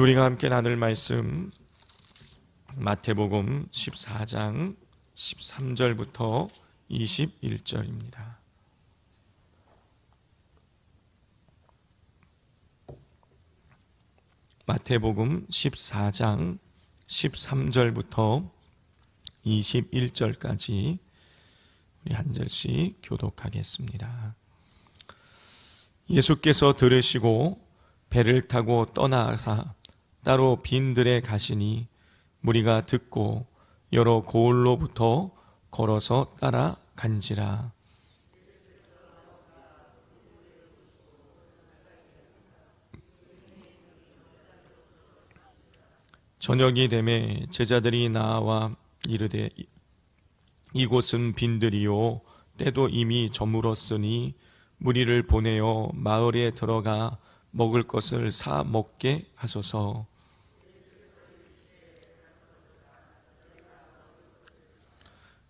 우리가 함께 나눌 말씀 마태복음 14장 13절부터 21절입니다. 마태복음 14장 13절부터 21절까지 우리 한 절씩 교독하겠습니다. 예수께서 들으시고 배를 타고 떠나사 따로 빈들에 가시니 무리가 듣고 여러 고을로부터 걸어서 따라간지라. 저녁이 되매 제자들이 나와 이르되 이곳은 빈들이요 때도 이미 저물었으니 무리를 보내어 마을에 들어가 먹을 것을 사 먹게 하소서.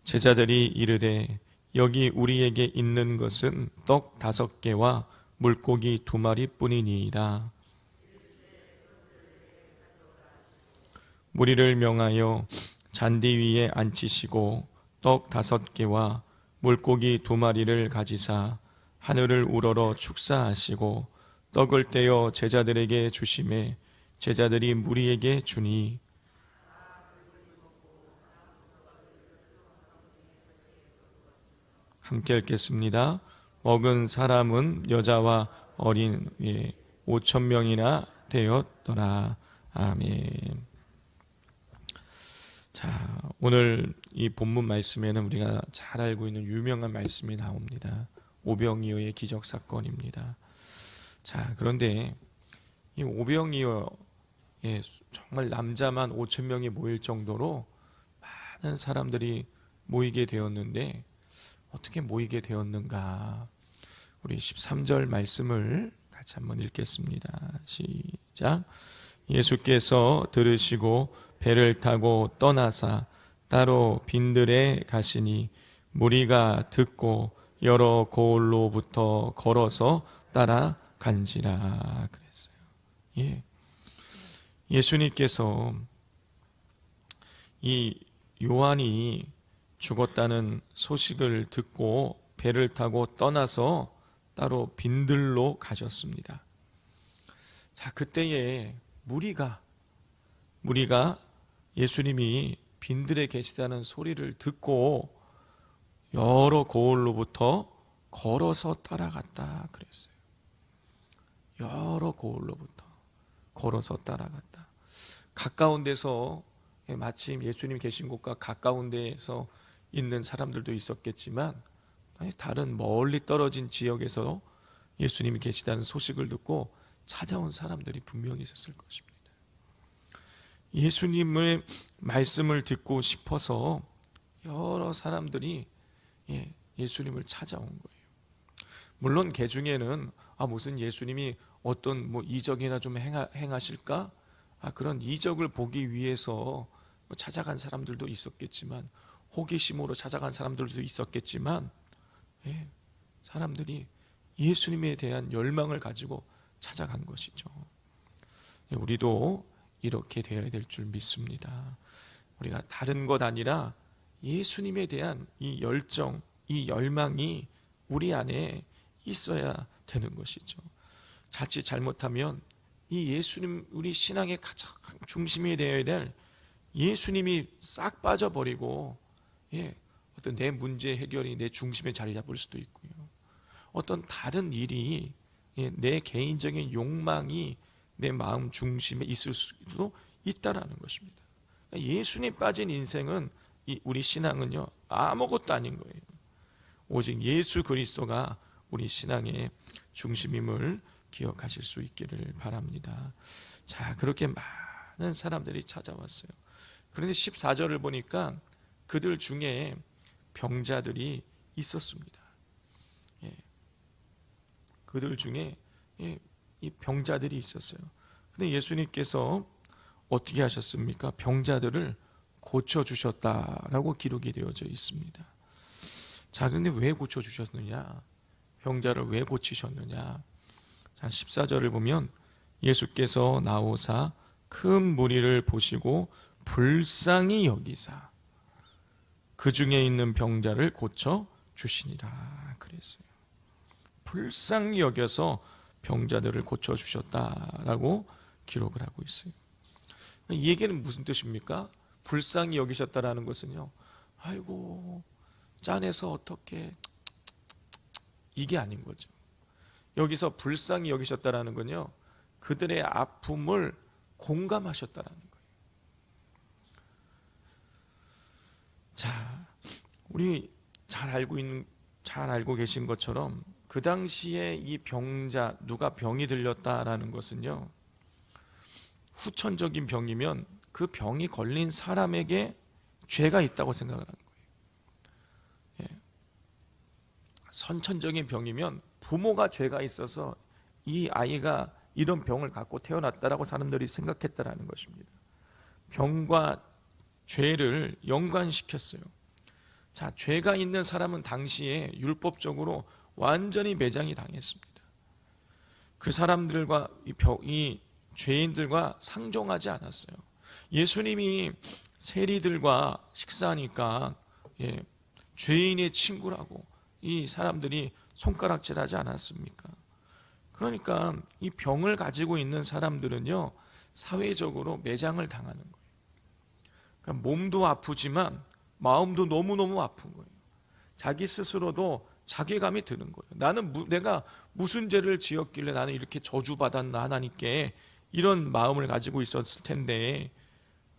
제자들이 이르되 여기 우리에게 있는 것은 떡 5개와 물고기 2마리뿐이니이다. 무리를 명하여 잔디 위에 앉히시고 떡 5개와 물고기 2마리를 가지사 하늘을 우러러 축사하시고 떡을 떼어 제자들에게 주시매 제자들이 무리에게 주니 함께 읽겠습니다. 먹은 사람은 여자와 어린 5,000명이나 되었더라. 아멘. 자, 오늘 이 본문 말씀에는 우리가 잘 알고 있는 유명한 말씀이 나옵니다. 오병이어의 기적 사건입니다. 자, 그런데 이 오병이어에 정말 남자만 5,000명이 모일 정도로 많은 사람들이 모이게 되었는데 어떻게 모이게 되었는가? 우리 13절 말씀을 같이 한번 읽겠습니다. 시작. 예수께서 들으시고 배를 타고 떠나사 따로 빈들에 가시니 무리가 듣고 여러 고을로부터 걸어서 따라간지라 그랬어요. 예수님께서 이 요한이 죽었다는 소식을 듣고 배를 타고 떠나서 따로 빈들로 가셨습니다. 자, 그때에 무리가 예수님이 빈들에 계시다는 소리를 듣고 여러 고을로부터 걸어서 따라갔다 그랬어요. 여러 고을로부터 걸어서 따라갔다. 가까운 데서 마침 예수님 계신 곳과 가까운 데에서 있는 사람들도 있었겠지만 다른 멀리 떨어진 지역에서 예수님이 계시다는 소식을 듣고 찾아온 사람들이 분명히 있었을 것입니다. 예수님의 말씀을 듣고 싶어서 여러 사람들이 예수님을 찾아온 거예요. 물론 그 중에는 무슨 예수님이 어떤 이적이나 좀 행하실까? 그런 이적을 보기 위해서 찾아간 사람들도 있었겠지만 호기심으로 찾아간 사람들도 있었겠지만 사람들이 예수님에 대한 열망을 가지고 찾아간 것이죠. 우리도 이렇게 되어야 될 줄 믿습니다. 우리가 다른 것 아니라 예수님에 대한 이 열정, 이 열망이 우리 안에 있어야 되는 것이죠. 자칫 잘못하면 이 예수님, 우리 신앙의 가장 중심이 되어야 될 예수님이 싹 빠져버리고 어떤 내 문제 해결이 내 중심에 자리 잡을 수도 있고요. 어떤 다른 일이 내 개인적인 욕망이 내 마음 중심에 있을 수도 있다라는 것입니다. 예수님 빠진 인생은 우리 신앙은요 아무것도 아닌 거예요. 오직 예수 그리스도가 우리 신앙의 중심임을 기억하실 수 있기를 바랍니다. 자, 그렇게 많은 사람들이 찾아왔어요. 그런데 14절을 보니까 그들 중에 병자들이 있었습니다. 그들 중에 이 병자들이 있었어요. 근데 예수님께서 어떻게 하셨습니까? 병자들을 고쳐주셨다라고 기록이 되어져 있습니다. 자, 그런데 왜 고쳐주셨느냐? 병자를 왜 고치셨느냐? 자, 14절을 보면 예수께서 나오사 큰 무리를 보시고 불쌍히 여기사 그 중에 있는 병자를 고쳐 주시니라 그랬어요. 불쌍히 여겨서 병자들을 고쳐 주셨다라고 기록을 하고 있어요. 이 얘기는 무슨 뜻입니까? 불쌍히 여기셨다라는 것은요, 아이고 짠해서 어떻게, 이게 아닌 거죠. 여기서 불쌍히 여기셨다라는 건요, 그들의 아픔을 공감하셨다라는 거예요. 자, 우리 잘 알고 계신 것처럼 그 당시에 이 병자, 누가 병이 들렸다라는 것은요, 후천적인 병이면 그 병이 걸린 사람에게 죄가 있다고 생각을 하는 거예요. 예. 선천적인 병이면 부모가 죄가 있어서 이 아이가 이런 병을 갖고 태어났다라고 사람들이 생각했다라는 것입니다. 병과 죄를 연관시켰어요. 자, 죄가 있는 사람은 당시에 율법적으로 완전히 매장이 당했습니다. 그 사람들과 이 죄인들과 상종하지 않았어요. 예수님이 세리들과 식사하니까 죄인의 친구라고 이 사람들이 손가락질하지 않았습니까? 그러니까 이 병을 가지고 있는 사람들은요, 사회적으로 매장을 당하는 거예요. 그러니까 몸도 아프지만 마음도 너무너무 아픈 거예요. 자기 스스로도 자괴감이 드는 거예요. 내가 무슨 죄를 지었길래 나는 이렇게 저주받았나, 하나님께 이런 마음을 가지고 있었을 텐데,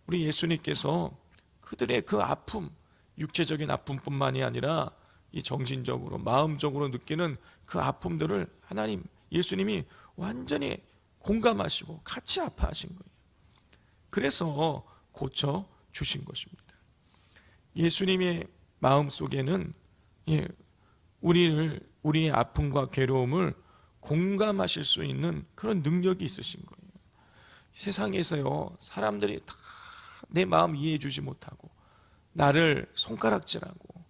우리 예수님께서 그들의 그 아픔, 육체적인 아픔뿐만이 아니라 이 정신적으로, 마음적으로 느끼는 그 아픔들을 예수님이 완전히 공감하시고 같이 아파하신 거예요. 그래서 고쳐 주신 것입니다. 예수님의 마음 속에는 우리의 아픔과 괴로움을 공감하실 수 있는 그런 능력이 있으신 거예요. 세상에서요, 사람들이 다 내 마음 이해해 주지 못하고 나를 손가락질하고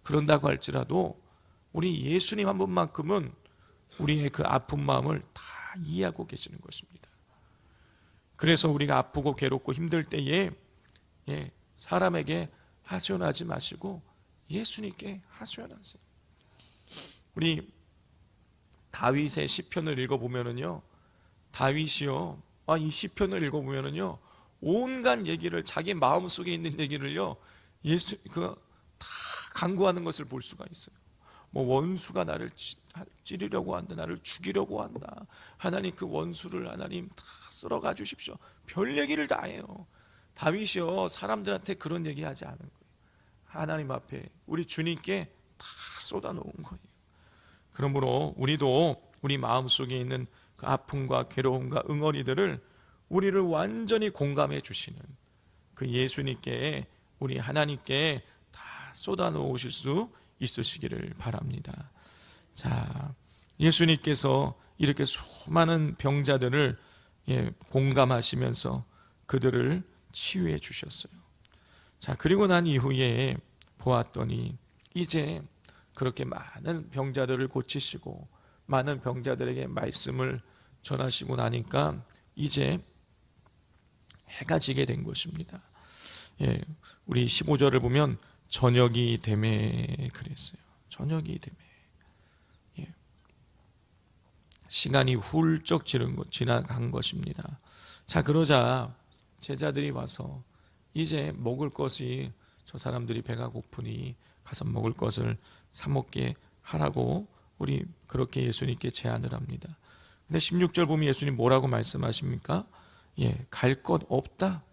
그런다고 할지라도 우리 예수님 한 분만큼은 우리의 그 아픈 마음을 다 이해하고 계시는 것입니다. 그래서 우리가 아프고 괴롭고 힘들 때에 사람에게 하소연하지 마시고 예수님께 하소연하세요. 우리 다윗의 시편을 읽어보면은요, 다윗이요, 이 시편을 읽어보면은요, 온갖 얘기를, 자기 마음속에 있는 얘기를요, 다 간구하는 것을 볼 수가 있어요. 뭐 원수가 나를 찌르려고 한다, 나를 죽이려고 한다, 하나님 그 원수를 하나님 다 쓸어가 주십시오. 별 얘기를 다 해요. 다윗이요, 사람들한테 그런 얘기하지 않은 거예요. 하나님 앞에 우리 주님께 다 쏟아놓은 거예요. 그러므로 우리도 우리 마음속에 있는 그 아픔과 괴로움과 응어리들을 우리를 완전히 공감해 주시는 그 예수님께, 우리 하나님께 다 쏟아놓으실 수 있으시기를 바랍니다. 자, 예수님께서 이렇게 수많은 병자들을 공감하시면서 그들을 치유해 주셨어요. 자, 그리고 난 이후에 보았더니 이제 그렇게 많은 병자들을 고치시고 많은 병자들에게 말씀을 전하시고 나니까 이제 해가 지게 된 것입니다. 우리 15절을 보면 저녁이 되매 그랬어요. 저녁이 되매. 시간이 훌쩍 지나간 것입니다. 자, 그러자 제자들이 와서 이제 먹을 것이, 저 사람들이 배가 고프니 가서 먹을 것을 사 먹게 하라고 우리 그렇게 예수님께 제안을 합니다. 근데 16절 보면 예수님 뭐라고 말씀하십니까? 갈 것 없다.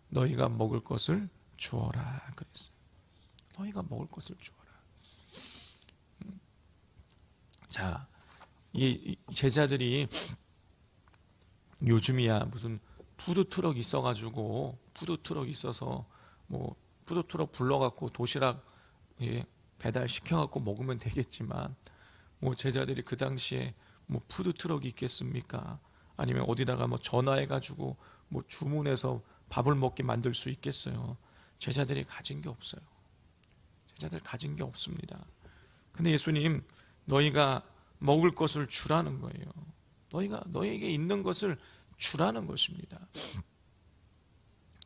너희가 먹을 것을 주어라 그랬어요. 너희가 먹을 것을 주어라. 자, 이 제자들이 요즘이야 무슨 푸드트럭 있어가지고, 푸드트럭 있어서 뭐 푸드트럭 불러갖고 도시락 배달 시켜갖고 먹으면 되겠지만, 뭐 제자들이 그 당시에 뭐 푸드트럭이 있겠습니까? 아니면 어디다가 뭐 전화해가지고 뭐 주문해서 밥을 먹게 만들 수 있겠어요? 제자들이 가진 게 없어요. 제자들 가진 게 없습니다. 근데 예수님, 너희가 먹을 것을 주라는 거예요. 너희에게 있는 것을 주라는 것입니다.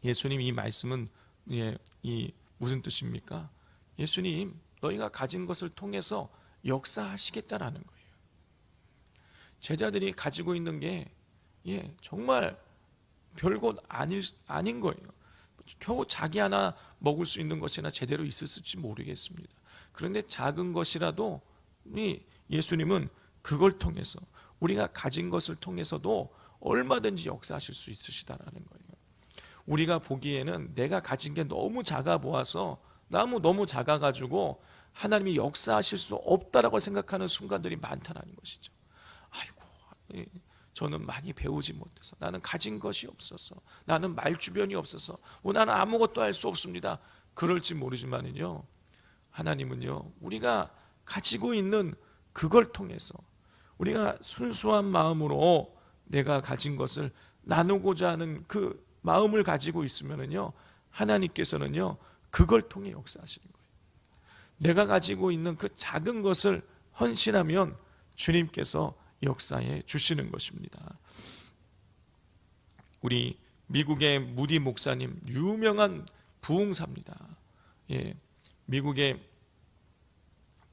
예수님 이 말씀은 이 무슨 뜻입니까? 예수님 너희가 가진 것을 통해서 역사하시겠다라는 거예요. 제자들이 가지고 있는 게 정말 별것 아닌 거예요. 겨우 자기 하나 먹을 수 있는 것이나 제대로 있었을지 모르겠습니다. 그런데 작은 것이라도 예수님은 그걸 통해서 우리가 가진 것을 통해서도 얼마든지 역사하실 수 있으시다라는 거예요. 우리가 보기에는 내가 가진 게 너무 작아 보아서 너무 작아가지고 하나님이 역사하실 수 없다라고 생각하는 순간들이 많다는 것이죠. 아이고, 저는 많이 배우지 못해서, 나는 가진 것이 없어서, 나는 말주변이 없어서, 나는 아무것도 할 수 없습니다. 그럴지 모르지만요, 하나님은요, 우리가 가지고 있는 그걸 통해서 우리가 순수한 마음으로 내가 가진 것을 나누고자 하는 그 마음을 가지고 있으면은요, 하나님께서는요 그걸 통해 역사하시는 거예요. 내가 가지고 있는 그 작은 것을 헌신하면 주님께서 역사해 주시는 것입니다. 우리 미국의 무디 목사님, 유명한 부흥사입니다. 미국의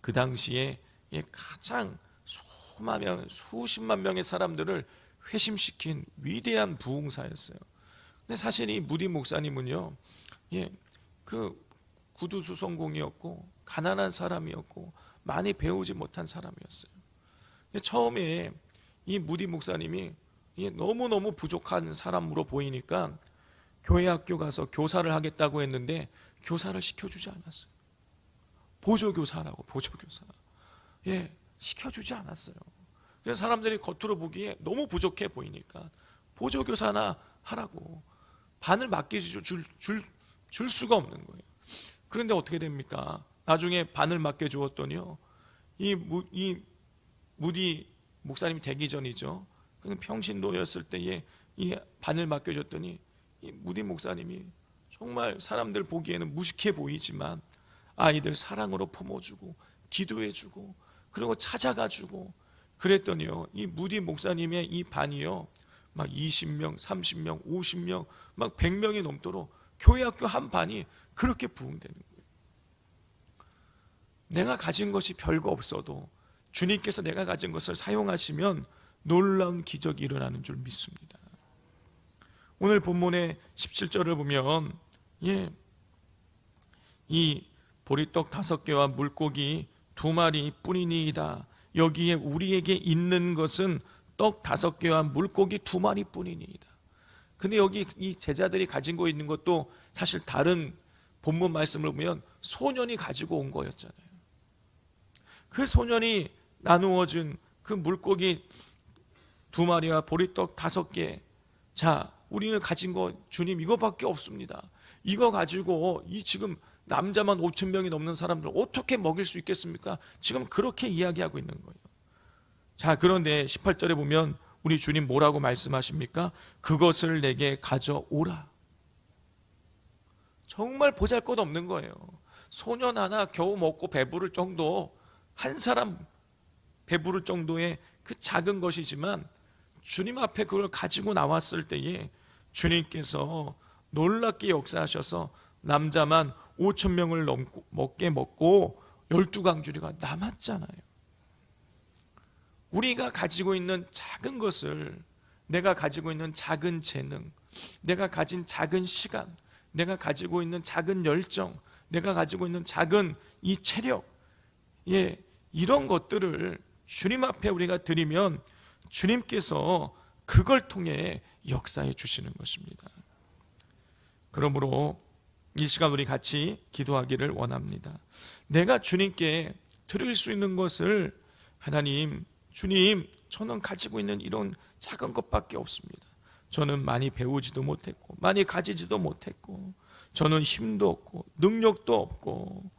그 당시에 가장 수십만 명의 사람들을 회심시킨 위대한 부흥사였어요. 근데 사실 이 무디 목사님은요, 그 구두수성공이었고 가난한 사람이었고 많이 배우지 못한 사람이었어요. 처음에 이 무디 목사님이 너무너무 부족한 사람으로 보이니까 교회 학교 가서 교사를 하겠다고 했는데 교사를 시켜주지 않았어요. 보조교사라고, 보조교사. 시켜주지 않았어요. 그래서 사람들이 겉으로 보기에 너무 부족해 보이니까 보조교사나 하라고, 반을 맡겨줄 수가 없는 거예요. 그런데 어떻게 됩니까? 나중에 반을 맡겨주었더니요, 이 무디 목사님이 되기 전이죠. 그냥 평신도였을 때에 이 반을 맡겨줬더니 이 무디 목사님이 정말 사람들 보기에는 무식해 보이지만 아이들 사랑으로 품어주고 기도해주고 그리고 찾아가주고 그랬더니요, 이 무디 목사님의 이 반이요, 막 20명, 30명, 50명, 막 100명이 넘도록 교회 학교 한 반이 그렇게 부흥되는 거예요. 내가 가진 것이 별거 없어도 주님께서 내가 가진 것을 사용하시면 놀라운 기적이 일어나는 줄 믿습니다. 오늘 본문의 17절을 보면 이 보리떡 5개와 물고기 2마리 뿐이니이다. 여기에 우리에게 있는 것은 떡 5개와 물고기 2마리 뿐이니이다. 근데 여기 이 제자들이 가지고 있는 것도 사실 다른 본문 말씀을 보면 소년이 가지고 온 거였잖아요. 그 소년이 나누어준 그 물고기 2마리와 보리떡 5개, 자, 우리는 가진 거 주님 이거밖에 없습니다. 이거 가지고 이 지금 남자만 5천 명이 넘는 사람들 어떻게 먹일 수 있겠습니까? 지금 그렇게 이야기하고 있는 거예요. 자, 그런데 18절에 보면 우리 주님 뭐라고 말씀하십니까? 그것을 내게 가져오라. 정말 보잘것없는 거예요. 소년 하나 겨우 먹고 배부를 정도, 한 사람 배부를 정도의 그 작은 것이지만 주님 앞에 그걸 가지고 나왔을 때에 주님께서 놀랍게 역사하셔서 남자만 5천 명을 넘게 먹고 12강주리가 남았잖아요. 우리가 가지고 있는 작은 것을, 내가 가지고 있는 작은 재능, 내가 가진 작은 시간, 내가 가지고 있는 작은 열정, 내가 가지고 있는 작은 이 체력, 이런 것들을 주님 앞에 우리가 드리면 주님께서 그걸 통해 역사해 주시는 것입니다. 그러므로 이 시간 우리 같이 기도하기를 원합니다. 내가 주님께 드릴 수 있는 것을, 하나님, 주님, 저는 가지고 있는 이런 작은 것밖에 없습니다. 저는 많이 배우지도 못했고 많이 가지지도 못했고 저는 힘도 없고 능력도 없고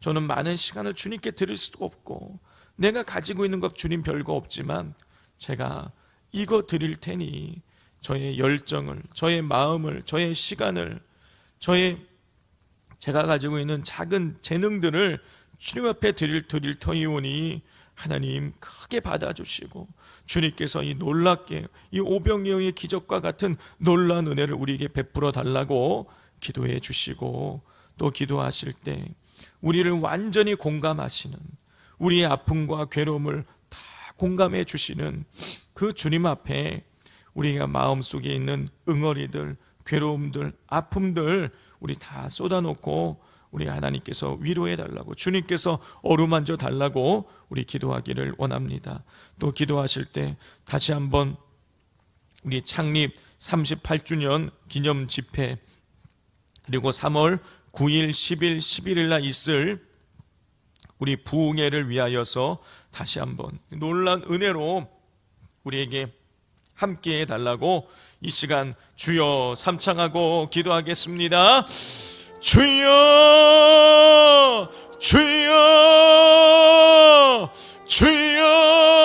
저는 많은 시간을 주님께 드릴 수도 없고 내가 가지고 있는 것 주님 별거 없지만 제가 이거 드릴 테니 저의 열정을, 저의 마음을, 저의 시간을, 제가 가지고 있는 작은 재능들을 주님 앞에 드릴 터이오니 하나님 크게 받아주시고 주님께서 이 놀랍게 이 오병이어의 기적과 같은 놀라운 은혜를 우리에게 베풀어 달라고 기도해 주시고, 또 기도하실 때 우리를 완전히 공감하시는, 우리의 아픔과 괴로움을 다 공감해 주시는 그 주님 앞에 우리가 마음속에 있는 응어리들, 괴로움들, 아픔들 우리 다 쏟아놓고 우리 하나님께서 위로해 달라고, 주님께서 어루만져 달라고 우리 기도하기를 원합니다. 또 기도하실 때 다시 한번 우리 창립 38주년 기념 집회, 그리고 3월 9일, 10일, 11일 날 있을 우리 부흥회를 위하여서 다시 한번 놀라운 은혜로 우리에게 함께 해달라고 이 시간 주여 삼창하고 기도하겠습니다. 주여, 주여, 주여.